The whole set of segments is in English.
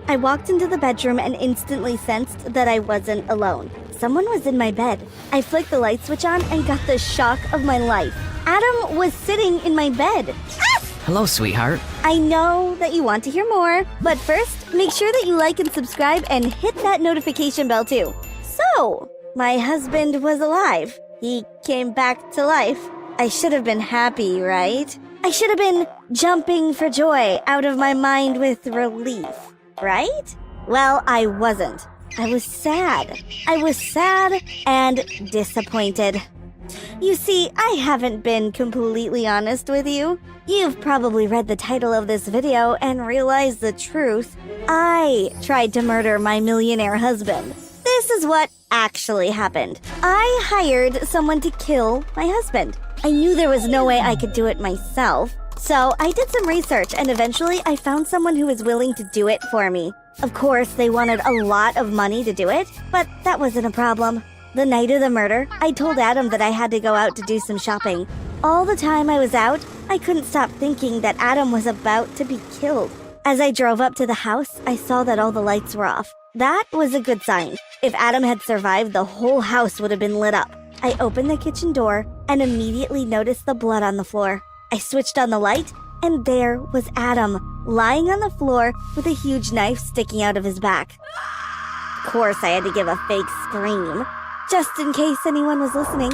I walked into the bedroom and instantly sensed that I wasn't alone. Someone was in my bed. I flicked the light switch on and got the shock of my life. Adam was sitting in my bed. Ah! Hello, sweetheart. I know that you want to hear more, but first, make sure that you like and subscribe and hit that notification bell too. So, my husband was alive. He came back to life. I should have been happy, right? I should have been jumping for joy out of my mind with relief, right? Well, I wasn't. I was sad. I was sad and disappointed. You see, I haven't been completely honest with you. You've probably read the title of this video and realized the truth. I tried to murder my millionaire husband. This is what actually happened. I hired someone to kill my husband. I knew there was no way I could do it myself. So I did some research and eventually I found someone who was willing to do it for me. Of course, they wanted a lot of money to do it, but that wasn't a problem. The night of the murder, I told Adam that I had to go out to do some shopping. All the time I was out, I couldn't stop thinking that Adam was about to be killed. As I drove up to the house, I saw that all the lights were off. That was a good sign. If Adam had survived, the whole house would have been lit up. I opened the kitchen door and immediately noticed the blood on the floor. I switched on the light, and there was Adam, lying on the floor with a huge knife sticking out of his back. Of course, I had to give a fake scream, just in case anyone was listening.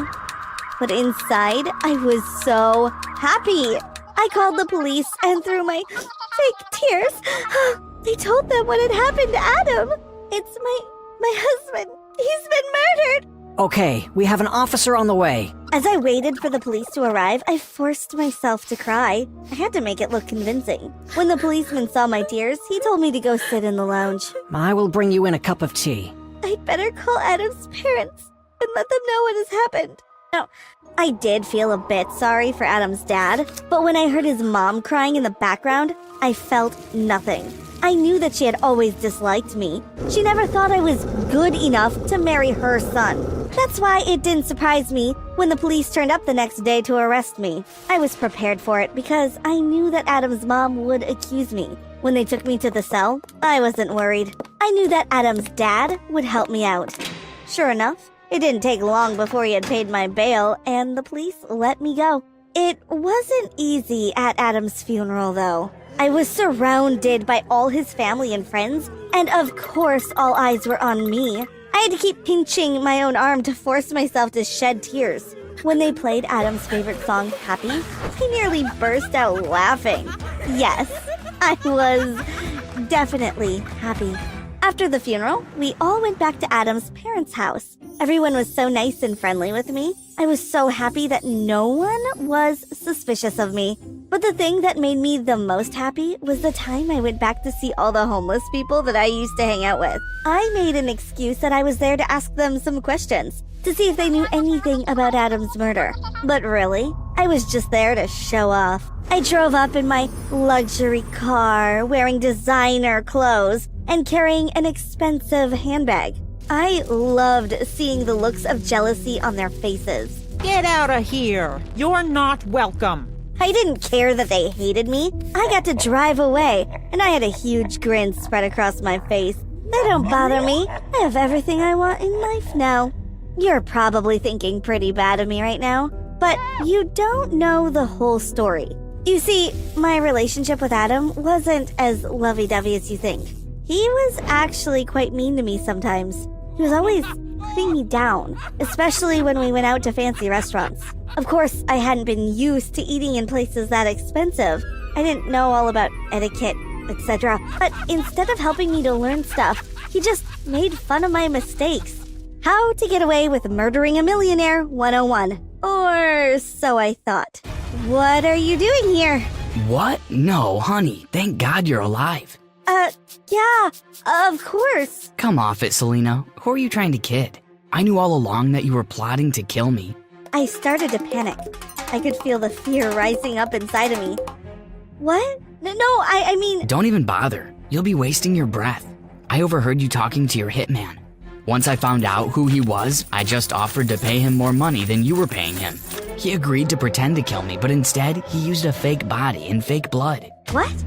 But inside, I was so happy. I called the police and through my fake tears, I told them what had happened to Adam. It's my husband. He's been murdered. Okay, we have an officer on the way. As I waited for the police to arrive, I forced myself to cry. I had to make it look convincing. When the policeman saw my tears, he told me to go sit in the lounge. I will bring you in a cup of tea. I'd better call Adam's parents and let them know what has happened. Now, I did feel a bit sorry for Adam's dad, but when I heard his mom crying in the background, I felt nothing. I knew that she had always disliked me. She never thought I was good enough to marry her son. That's why it didn't surprise me when the police turned up the next day to arrest me. I was prepared for it because I knew that Adam's mom would accuse me. When they took me to the cell, I wasn't worried. I knew that Adam's dad would help me out. Sure enough, it didn't take long before he had paid my bail and the police let me go. It wasn't easy at Adam's funeral, though. I was surrounded by all his family and friends, and of course all eyes were on me. I had to keep pinching my own arm to force myself to shed tears. When they played Adam's favorite song, Happy, I nearly burst out laughing. Yes, I was definitely happy. After the funeral, we all went back to Adam's parents' house. Everyone was so nice and friendly with me. I was so happy that no one was suspicious of me. But the thing that made me the most happy was the time I went back to see all the homeless people that I used to hang out with. I made an excuse that I was there to ask them some questions, to see if they knew anything about Adam's murder. But really, I was just there to show off. I drove up in my luxury car, wearing designer clothes, and carrying an expensive handbag. I loved seeing the looks of jealousy on their faces. Get out of here! You're not welcome! I didn't care that they hated me. I got to drive away, and I had a huge grin spread across my face. They don't bother me. I have everything I want in life now. You're probably thinking pretty bad of me right now, but you don't know the whole story. You see, my relationship with Adam wasn't as lovey-dovey as you think. He was actually quite mean to me sometimes. He was always putting me down, especially when we went out to fancy restaurants. Of course, I hadn't been used to eating in places that expensive. I didn't know all about etiquette, etc. But instead of helping me to learn stuff, he just made fun of my mistakes. How to get away with murdering a millionaire 101. Or so I thought. What are you doing here? What? No, honey. Thank God you're alive. Yeah, of course. Come off it, Selena. Who are you trying to kid? I knew all along that you were plotting to kill me. I started to panic. I could feel the fear rising up inside of me. What? No, I mean... Don't even bother. You'll be wasting your breath. I overheard you talking to your hitman. Once I found out who he was, I just offered to pay him more money than you were paying him. He agreed to pretend to kill me, but instead, he used a fake body and fake blood. What?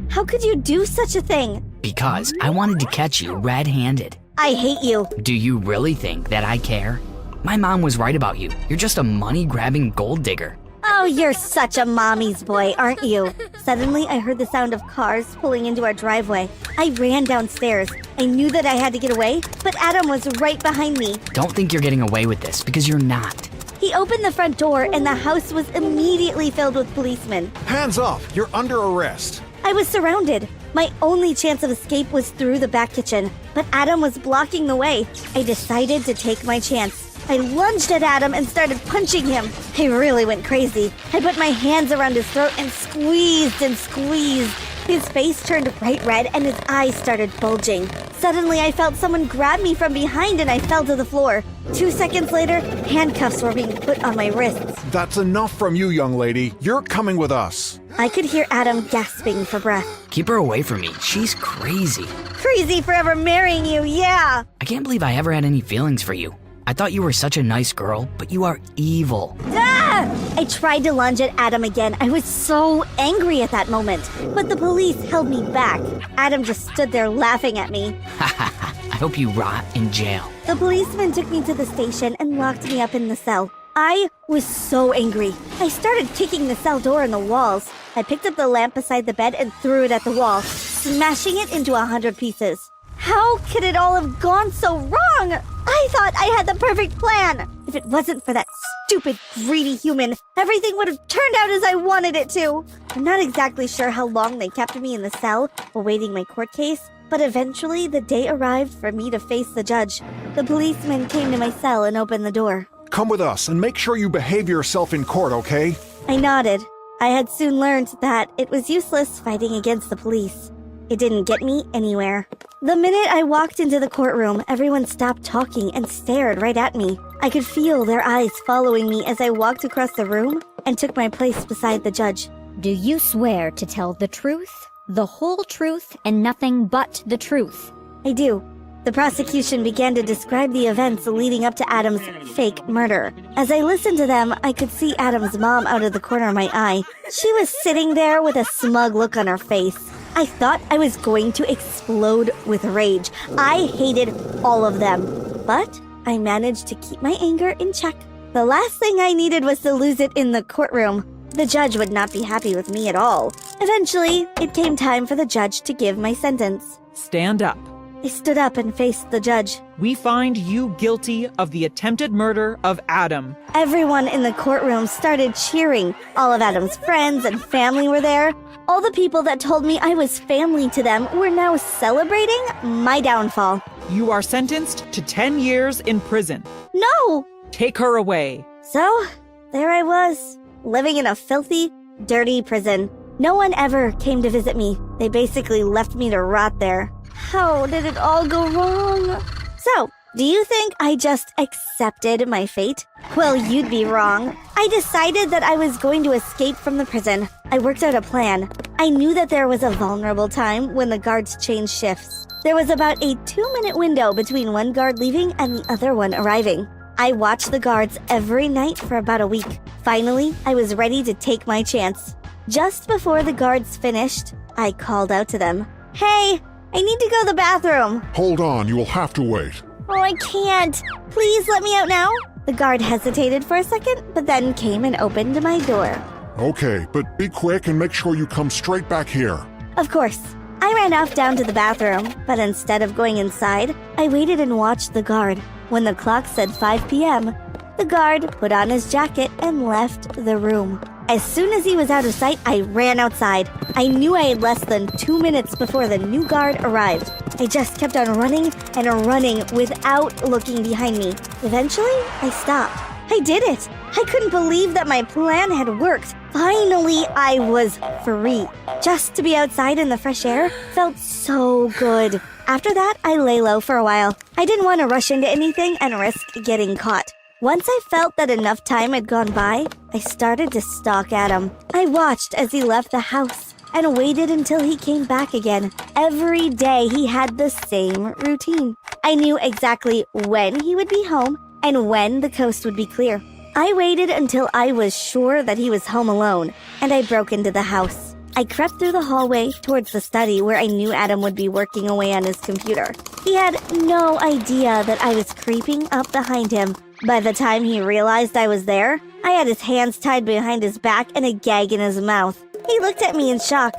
How could you do such a thing? Because I wanted to catch you red-handed. I hate you. Do you really think that I care? My mom was right about you. You're just a money-grabbing gold digger. Oh, you're such a mommy's boy, aren't you? Suddenly, I heard the sound of cars pulling into our driveway. I ran downstairs. I knew that I had to get away, but Adam was right behind me. Don't think you're getting away with this, because you're not. He opened the front door, and the house was immediately filled with policemen. Hands up! You're under arrest. I was surrounded. My only chance of escape was through the back kitchen, but Adam was blocking the way. I decided to take my chance. I lunged at Adam and started punching him. I really went crazy. I put my hands around his throat and squeezed and squeezed. His face turned bright red and his eyes started bulging. Suddenly, I felt someone grab me from behind and I fell to the floor. 2 seconds later, handcuffs were being put on my wrists. That's enough from you, young lady. You're coming with us. I could hear Adam gasping for breath. Keep her away from me. She's crazy. Crazy for ever marrying you, yeah! I can't believe I ever had any feelings for you. I thought you were such a nice girl, but you are evil. Ah! I tried to lunge at Adam again. I was so angry at that moment. But the police held me back. Adam just stood there laughing at me. I hope you rot in jail. The policeman took me to the station and locked me up in the cell. I was so angry. I started kicking the cell door and the walls. I picked up the lamp beside the bed and threw it at the wall, smashing it into 100 pieces. How could it all have gone so wrong? I thought I had the perfect plan. If it wasn't for that stupid, greedy human, everything would have turned out as I wanted it to. I'm not exactly sure how long they kept me in the cell awaiting my court case, but eventually the day arrived for me to face the judge. The policeman came to my cell and opened the door. Come with us and make sure you behave yourself in court, okay? I nodded. I had soon learned that it was useless fighting against the police. It didn't get me anywhere. The minute I walked into the courtroom, everyone stopped talking and stared right at me. I could feel their eyes following me as I walked across the room and took my place beside the judge. Do you swear to tell the truth, the whole truth, and nothing but the truth? I do. The prosecution began to describe the events leading up to Adam's fake murder. As I listened to them, I could see Adam's mom out of the corner of my eye. She was sitting there with a smug look on her face. I thought I was going to explode with rage. I hated all of them. But I managed to keep my anger in check. The last thing I needed was to lose it in the courtroom. The judge would not be happy with me at all. Eventually, it came time for the judge to give my sentence. Stand up. I stood up and faced the judge. We find you guilty of the attempted murder of Adam. Everyone in the courtroom started cheering. All of Adam's friends and family were there. All the people that told me I was family to them were now celebrating my downfall. You are sentenced to 10 years in prison. No! Take her away. So, there I was, living in a filthy, dirty prison. No one ever came to visit me. They basically left me to rot there. How did it all go wrong? So, do you think I just accepted my fate? Well, you'd be wrong. I decided that I was going to escape from the prison. I worked out a plan. I knew that there was a vulnerable time when the guards changed shifts. There was about a 2-minute window between one guard leaving and the other one arriving. I watched the guards every night for about a week. Finally, I was ready to take my chance. Just before the guards finished, I called out to them. Hey! I need to go to the bathroom. Hold on, you will have to wait. Oh, I can't. Please let me out now. The guard hesitated for a second, but then came and opened my door. Okay, but be quick and make sure you come straight back here. Of course. I ran off down to the bathroom, but instead of going inside, I waited and watched the guard. When the clock said 5 p.m., the guard put on his jacket and left the room. As soon as he was out of sight, I ran outside. I knew I had less than 2 minutes before the new guard arrived. I just kept on running and running without looking behind me. Eventually, I stopped. I did it! I couldn't believe that my plan had worked. Finally, I was free. Just to be outside in the fresh air felt so good. After that, I lay low for a while. I didn't want to rush into anything and risk getting caught. Once I felt that enough time had gone by, I started to stalk Adam. I watched as he left the house and waited until he came back again. Every day he had the same routine. I knew exactly when he would be home and when the coast would be clear. I waited until I was sure that he was home alone, and I broke into the house. I crept through the hallway towards the study where I knew Adam would be working away on his computer. He had no idea that I was creeping up behind him. By the time he realized I was there, I had his hands tied behind his back and a gag in his mouth. He looked at me in shock.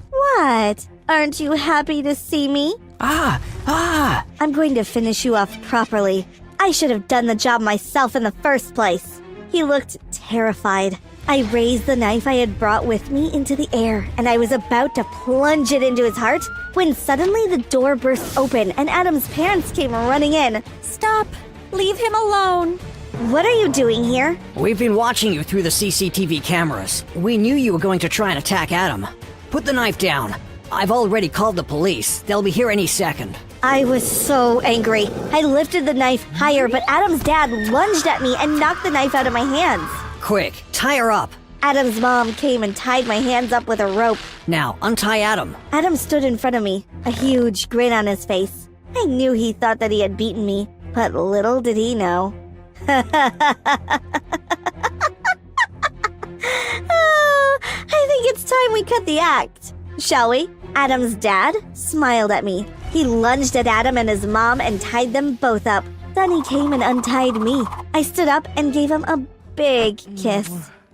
What? Aren't you happy to see me? I'm going to finish you off properly. I should have done the job myself in the first place. He looked terrified. I raised the knife I had brought with me into the air, and I was about to plunge it into his heart when suddenly the door burst open and Adam's parents came running in. Stop! Leave him alone! What are you doing here? We've been watching you through the CCTV cameras. We knew you were going to try and attack Adam. Put the knife down. I've already called the police. They'll be here any second. I was so angry. I lifted the knife higher, but Adam's dad lunged at me and knocked the knife out of my hands. Quick, tie her up. Adam's mom came and tied my hands up with a rope. Now, untie Adam. Adam stood in front of me, a huge grin on his face. I knew he thought that he had beaten me, but little did he know. Oh, I think it's time we cut the act. Shall we? Adam's dad smiled at me. He lunged at Adam and his mom and tied them both up. Then he came and untied me. I stood up and gave him a big kiss.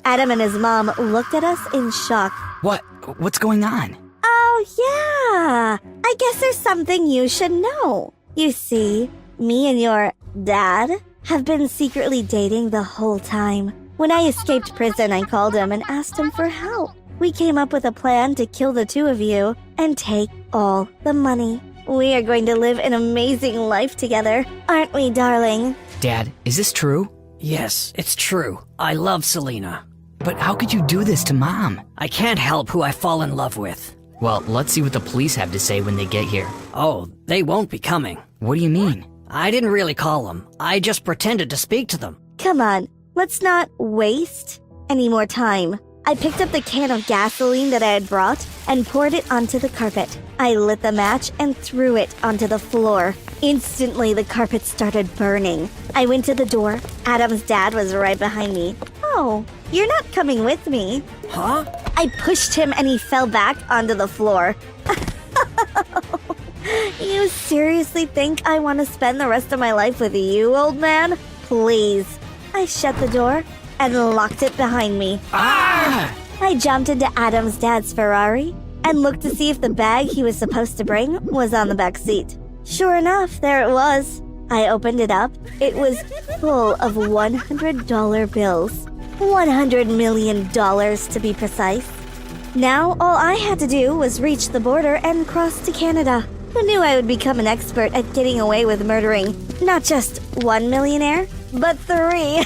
Adam and his mom looked at us in shock. What's going on? Oh, yeah. I guess there's something you should know. You see, me and your dad have been secretly dating the whole time. When I escaped prison, I called him and asked him for help. We came up with a plan to kill the two of you and take all the money. We are going to live an amazing life together, aren't we, darling? Dad, is this true? Yes, it's true. I love Selena. But how could you do this to Mom? I can't help who I fall in love with. Well, let's see what the police have to say when they get here. Oh, they won't be coming. What do you mean? I didn't really call them. I just pretended to speak to them. Come on, let's not waste any more time. I picked up the can of gasoline that I had brought and poured it onto the carpet. I lit the match and threw it onto the floor. Instantly, the carpet started burning. I went to the door. Adam's dad was right behind me. Oh, you're not coming with me. Huh? I pushed him and he fell back onto the floor. You seriously think I want to spend the rest of my life with you, old man? Please. I shut the door and locked it behind me. I jumped into Adam's dad's Ferrari and looked to see if the bag he was supposed to bring was on the back seat. Sure enough, there it was. I opened it up. It was full of $100 bills. $100 million to be precise. Now, all I had to do was reach the border and cross to Canada. Who knew I would become an expert at getting away with murdering not just one millionaire, but three?